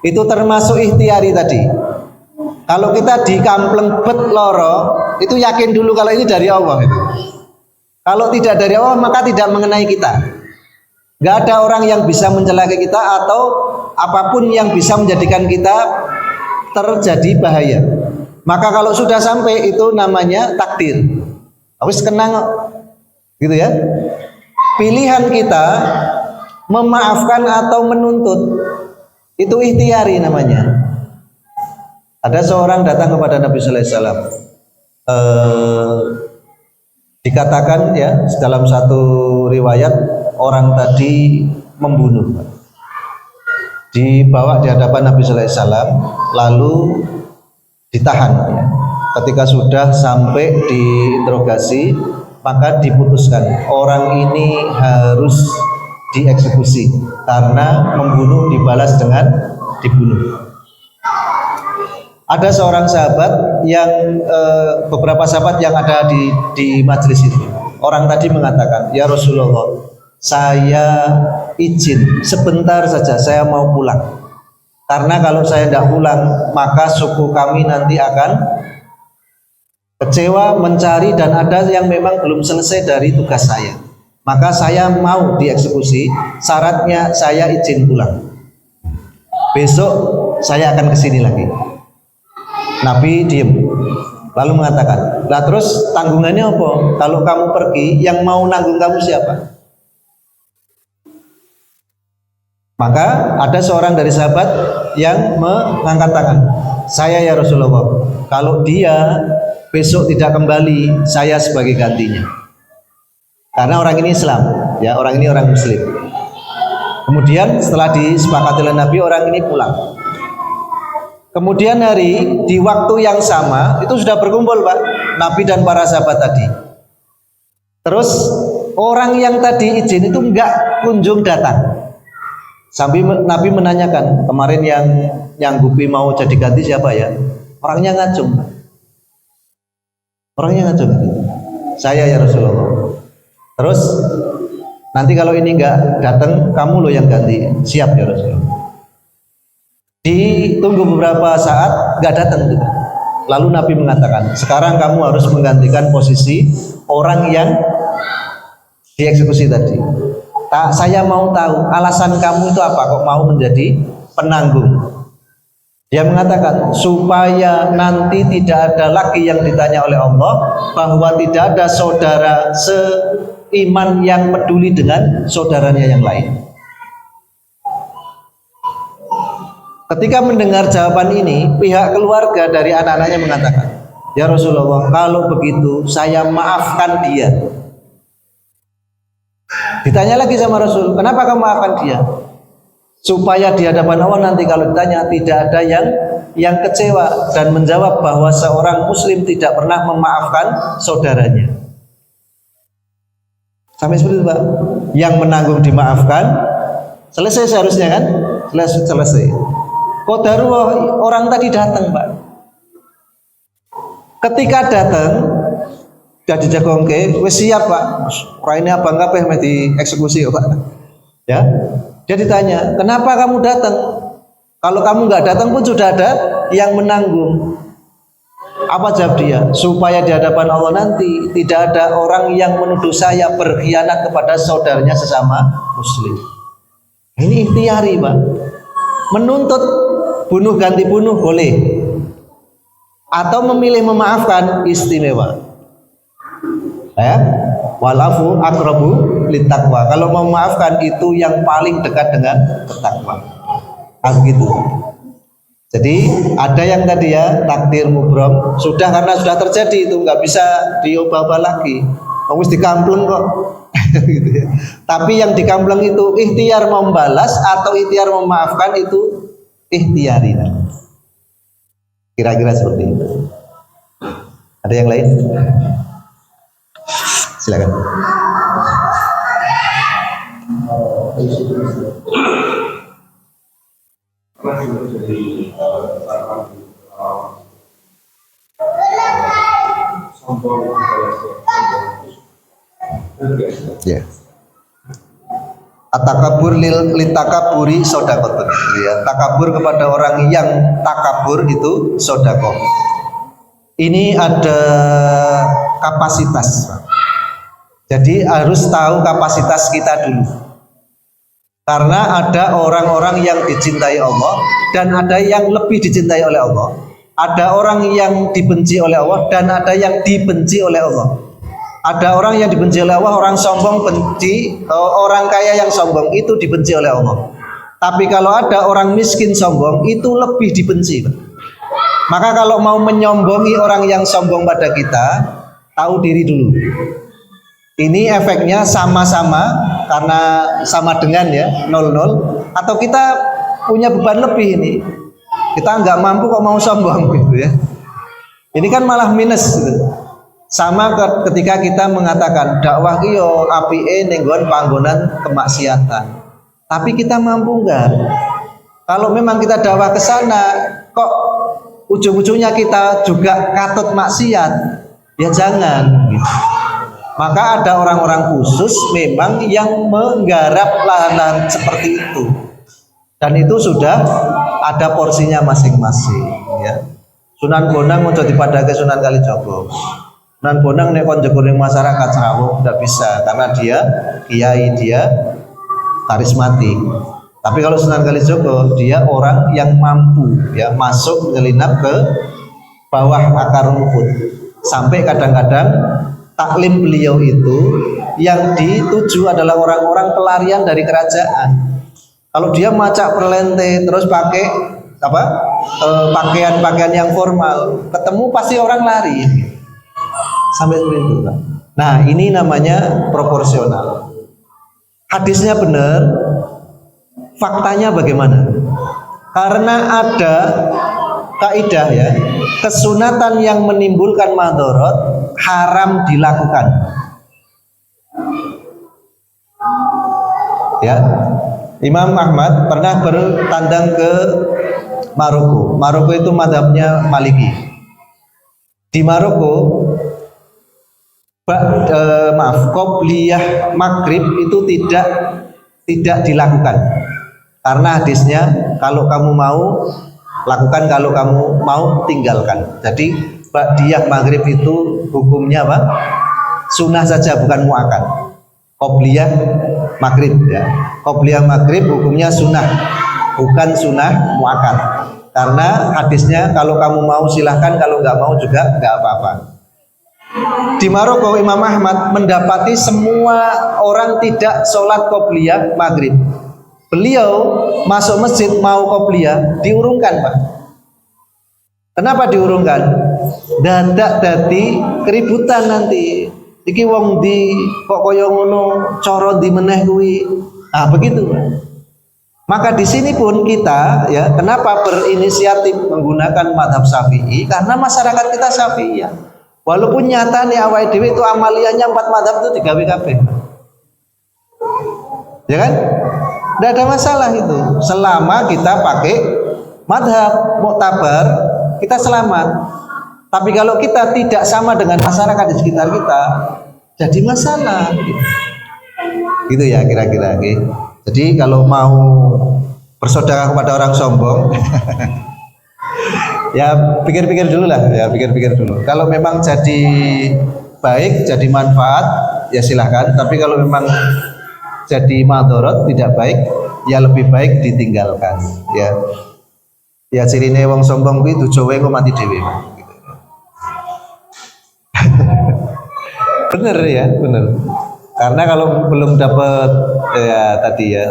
Itu termasuk ikhtiari tadi. Kalau kita dikampleng bet loro, itu yakin dulu kalau ini dari Allah itu. Kalau tidak dari Allah maka tidak mengenai kita. Gak ada orang yang bisa mencelakai kita atau apapun yang bisa menjadikan kita terjadi bahaya. Maka kalau sudah sampai itu namanya takdir. Harus kenang, gitu ya. Pilihan kita memaafkan atau menuntut itu ikhtiari namanya. Ada seorang datang kepada Nabi Sallallahu Alaihi Wasallam. Dikatakan, ya, dalam satu riwayat orang tadi membunuh, dibawa di hadapan Nabi Sallallahu Alaihi Wasallam, lalu ditahan, ya. Ketika sudah sampai diinterogasi, maka diputuskan orang ini harus dieksekusi karena membunuh dibalas dengan dibunuh. Ada seorang sahabat yang beberapa sahabat yang ada di majelis itu. Orang tadi mengatakan, "Ya Rasulullah, saya izin sebentar saja, saya mau pulang. Karena kalau saya tidak pulang, maka suku kami nanti akan kecewa, mencari, dan ada yang memang belum selesai dari tugas saya. Maka saya mau dieksekusi, syaratnya saya izin pulang. Besok saya akan kesini lagi." Nabi diem, lalu mengatakan, "Lah terus tanggungannya apa? Kalau kamu pergi, yang mau nanggung kamu siapa?" Maka ada seorang dari sahabat yang mengangkat tangan, "Saya ya Rasulullah, kalau dia besok tidak kembali, saya sebagai gantinya." Karena orang ini Islam, ya, orang ini orang Muslim. Kemudian setelah disepakati oleh Nabi, orang ini pulang. Kemudian di waktu yang sama itu sudah berkumpul, Pak, Nabi dan para sahabat tadi. Terus orang yang tadi izin itu enggak kunjung datang. Sampai Nabi menanyakan, "Kemarin yang nyanggupi mau jadi ganti siapa ya?" Orangnya ngacung. Orangnya ngacung. "Saya ya Rasulullah." Terus nanti kalau ini enggak datang, kamu loh yang ganti. "Siap ya Rasulullah." Ditunggu beberapa saat, nggak datang juga. Lalu Nabi mengatakan, "Sekarang kamu harus menggantikan posisi orang yang dieksekusi tadi. Saya mau tahu alasan kamu itu apa, kok mau menjadi penanggung?" Dia mengatakan, supaya nanti tidak ada lagi yang ditanya oleh Allah bahwa tidak ada saudara seiman yang peduli dengan saudaranya yang lain. Ketika mendengar jawaban ini, pihak keluarga dari anak-anaknya mengatakan, "Ya Rasulullah, kalau begitu saya maafkan dia." Ditanya lagi sama Rasul, "Kenapa kamu maafkan dia?" supaya di hadapan Allah nanti kalau ditanya tidak ada yang kecewa dan menjawab bahwa seorang muslim tidak pernah memaafkan saudaranya. Sampai seperti itu Pak. Yang menanggung dimaafkan, selesai seharusnya kan? Selesai. Qadarullah, orang tadi datang Pak. Ketika datang udah dijagongke, wis siap Pak. Orang ini abang kabeh meh dieksekusi ya Pak. Ya. Dia ditanya, "Kenapa kamu datang? Kalau kamu nggak datang pun sudah ada yang menanggung." Apa jawab dia? Supaya di hadapan Allah nanti tidak ada orang yang menuduh saya berkhianat kepada saudaranya sesama muslim. Ini ikhtiari Pak. Menuntut bunuh ganti bunuh boleh, atau memilih memaafkan istimewa. Ya, walafu aqrabu littaqwa. Kalau memaafkan itu yang paling dekat dengan takwa. Begitu. Jadi ada yang tadi ya takdir mubrom sudah, karena sudah terjadi itu nggak bisa diubah-ubah lagi. Harus dikampleng kok. Gitu ya. Tapi yang dikampleng itu ikhtiar membalas atau ikhtiar memaafkan itu ikhtiari. Kira-kira seperti itu. Ada yang lain? Silakan. Ya. Takabur litakaburi sodakotun. Ya, takabur kepada orang yang takabur itu sodakoh. Ini ada kapasitas. Jadi harus tahu kapasitas kita dulu. Karena ada orang-orang yang dicintai Allah dan ada yang lebih dicintai oleh Allah. Ada orang yang dibenci oleh Allah dan ada yang dibenci oleh Allah. Ada orang yang dibenci oleh Allah, orang sombong benci, orang kaya yang sombong itu dibenci oleh Allah. Tapi kalau ada orang miskin sombong itu lebih dibenci. Maka kalau mau menyombongi orang yang sombong pada kita, tahu diri dulu. Ini efeknya sama-sama karena sama dengan ya 0-0, atau kita punya beban lebih ini. Kita nggak mampu kok mau sombong gitu ya. Ini kan malah minus gitu. Sama ketika kita mengatakan dakwah iyo apike ning nggon panggonan kemaksiatan. Tapi kita mampu enggak? Kalau memang kita dakwah ke sana kok ujung-ujungnya kita juga katut maksiat, ya jangan gitu. Maka ada orang-orang khusus memang yang menggarap lahan-lahan seperti itu. Dan itu sudah ada porsinya masing-masing ya. Sunan Bonang ojo dipadake Sunan Kalijaga. Sunan Bonang nek kon jegur ning masyarakat Sarawak tidak bisa karena dia kiai, dia karismatik. Tapi kalau Sunan Kalijaga dia orang yang mampu ya masuk menyelinap ke bawah akar rumput. Sampai kadang-kadang taklim beliau itu yang dituju adalah orang-orang pelarian dari kerajaan. Kalau dia macak perlente terus pakai pakaian-pakaian yang formal, ketemu pasti orang lari. Sampai seperti itu. Nah, ini namanya proporsional. Hadisnya benar, faktanya bagaimana? Karena ada kaidah ya, kesunatan yang menimbulkan madharat haram dilakukan. Ya, Imam Ahmad pernah bertandang ke Maroko. Maroko itu madhabnya Maliki. Di Maroko qobliyah maghrib itu tidak dilakukan karena hadisnya kalau kamu mau lakukan, kalau kamu mau tinggalkan. Jadi ba'diyah maghrib itu hukumnya apa? Sunnah saja, bukan muakkad. Qobliyah maghrib ya. Qobliyah maghrib hukumnya sunnah, bukan sunnah muakkad. Karena hadisnya kalau kamu mau silahkan, kalau nggak mau juga nggak apa-apa. Di Maroko Imam Ahmad mendapati semua orang tidak sholat qobliyah maghrib. Beliau masuk masjid mau qobliyah diurungkan Pak. Kenapa diurungkan? Dadak dadi keributan nanti. Iki wong di kok kaya ngono cara di meneh kuwi. Ah begitu Pak. Maka di sini pun kita ya kenapa berinisiatif menggunakan madhab Syafi'i, karena masyarakat kita Syafi'iyah. Walaupun nyata nih awal dewi itu amaliyahnya 4 madhab itu digawe kabeh. Ya kan? Tidak ada masalah itu. Selama kita pakai madhab muktabar, kita selamat. Tapi kalau kita tidak sama dengan masyarakat di sekitar kita, jadi masalah. Gitu ya kira-kira. Jadi kalau mau bersaudara kepada orang sombong, ya pikir-pikir dulu lah, ya pikir-pikir dulu. Kalau memang jadi baik, jadi manfaat, ya silahkan. Tapi kalau memang jadi madorot, tidak baik, ya lebih baik ditinggalkan. Ya cirine wong sombong kuwi tujuwe engko mati dhewe. Bener ya, bener. Karena kalau belum dapat ya tadi ya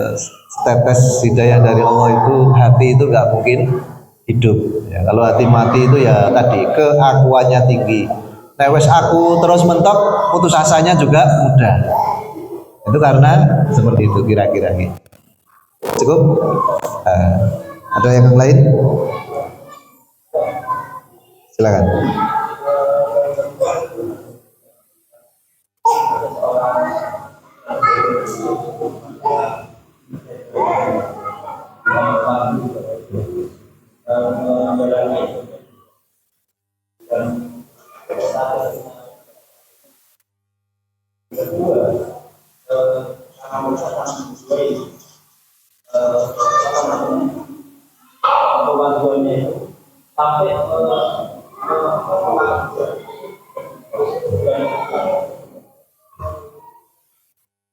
tetes hidayah dari Allah itu, hati itu nggak mungkin hidup. Ya, kalau hati mati itu ya tadi keakuannya tinggi. Nah, wes aku terus mentok, putus asanya juga mudah. Itu karena seperti itu kira-kira. Cukup? Ada yang lain? Silakan.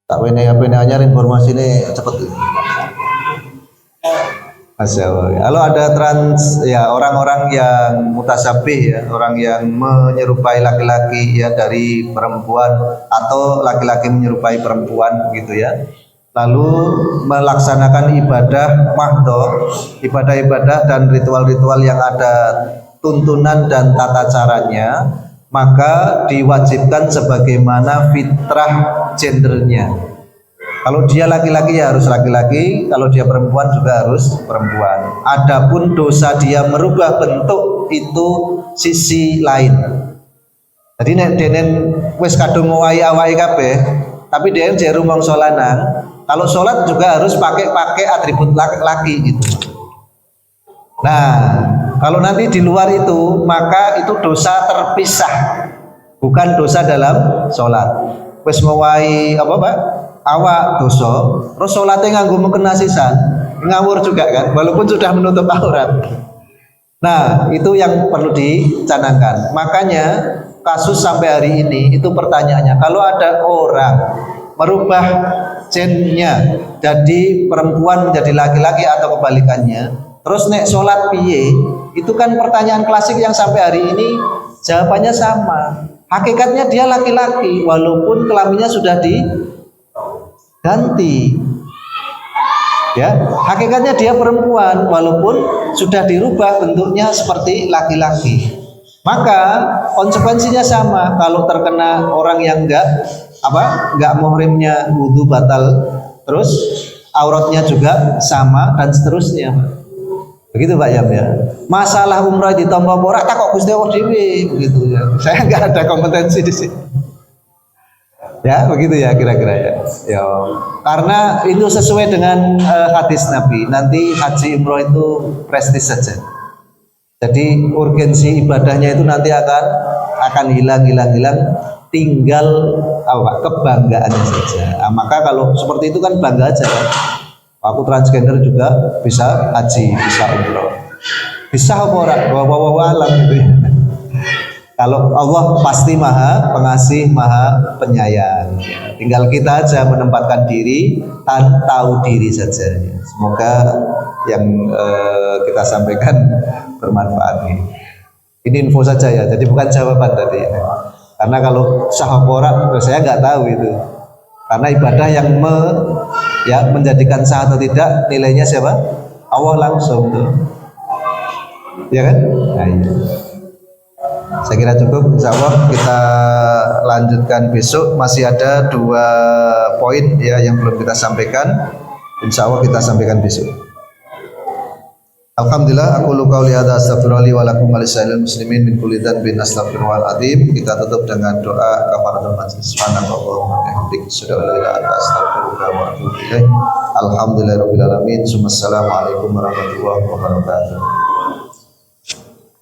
Tak wene anyar informasi ini cepet. Masya Allah. Kalau ada ya orang-orang yang mutasyabih ya, orang yang menyerupai laki-laki ya dari perempuan atau laki-laki menyerupai perempuan gitu ya. Lalu melaksanakan ibadah mahdoh, ibadah-ibadah dan ritual-ritual yang ada tuntunan dan tata caranya, maka diwajibkan sebagaimana fitrah gendernya. Kalau dia laki-laki ya harus laki-laki, kalau dia perempuan juga harus perempuan. Adapun dosa dia merubah bentuk itu sisi lain. Jadi nek denen wis kadung ngowahi awake kabeh, tapi denen jeru mangsa lanang, kalau sholat juga harus pakai atribut laki gitu. Nah, kalau nanti di luar itu, maka itu dosa terpisah, bukan dosa dalam sholat. Wis ngowahi apa Pak? Awak dosa, terus sholatnya nganggo mukena sisan, ngawur juga kan, walaupun sudah menutup aurat. Nah, itu yang perlu dicanangkan. Makanya kasus sampai hari ini itu pertanyaannya, kalau ada orang merubah gennya jadi perempuan menjadi laki-laki atau kebalikannya, terus nek sholat piye, itu kan pertanyaan klasik yang sampai hari ini jawabannya sama. Hakikatnya dia laki-laki walaupun kelaminnya sudah diganti. Ya, hakikatnya dia perempuan walaupun sudah dirubah bentuknya seperti laki-laki. Maka konsekuensinya sama. Kalau terkena orang yang enggak muhrimnya wudu batal, terus auratnya juga sama dan seterusnya. Begitu Pak Yam ya. Masalah umrah ditampa ora tak kok Gusti Allah dhewe begitu ya. Saya enggak ada kompetensi di sini. Ya, begitu ya kira-kira ya. Ya. Karena itu sesuai dengan hadis Nabi. Nanti haji umrah itu prestis saja. Jadi urgensi ibadahnya itu nanti akan hilang, tinggal kebanggaannya saja. Nah, maka kalau seperti itu kan bangga aja kan. Aku transgender juga bisa haji, bisa umroh. Bisa apa ora? Wa alam gitu ya. Kalau Allah pasti maha pengasih, maha penyayang. Tinggal kita aja menempatkan diri dan tahu diri saja. Semoga yang kita sampaikan bermanfaat. Ini info saja ya, jadi bukan jawaban tadi. Karena kalau sahapora, saya nggak tahu itu. Karena ibadah yang menjadikan sah atau tidak, nilainya siapa? Allah langsung tuh. Ya kan? Nah, iya. Saya kira cukup, insya Allah kita lanjutkan besok. Masih ada 2 poin ya yang belum kita sampaikan. Insya Allah kita sampaikan besok. Alhamdulillah, aku lu qauli hadza astaghfirullahi wa lakum wa lisairil muslimin min kulli dzanbin astaghfirullahal azim. Kita tutup dengan doa kafaratul majlis. Subhanallahumma wa bihamdihi asyhadu an la ilaha illa anta astaghfiruka wa atubu ilaik. Alhamdulillahirabbil alamin. Assalamualaikum warahmatullahi wabarakatuh.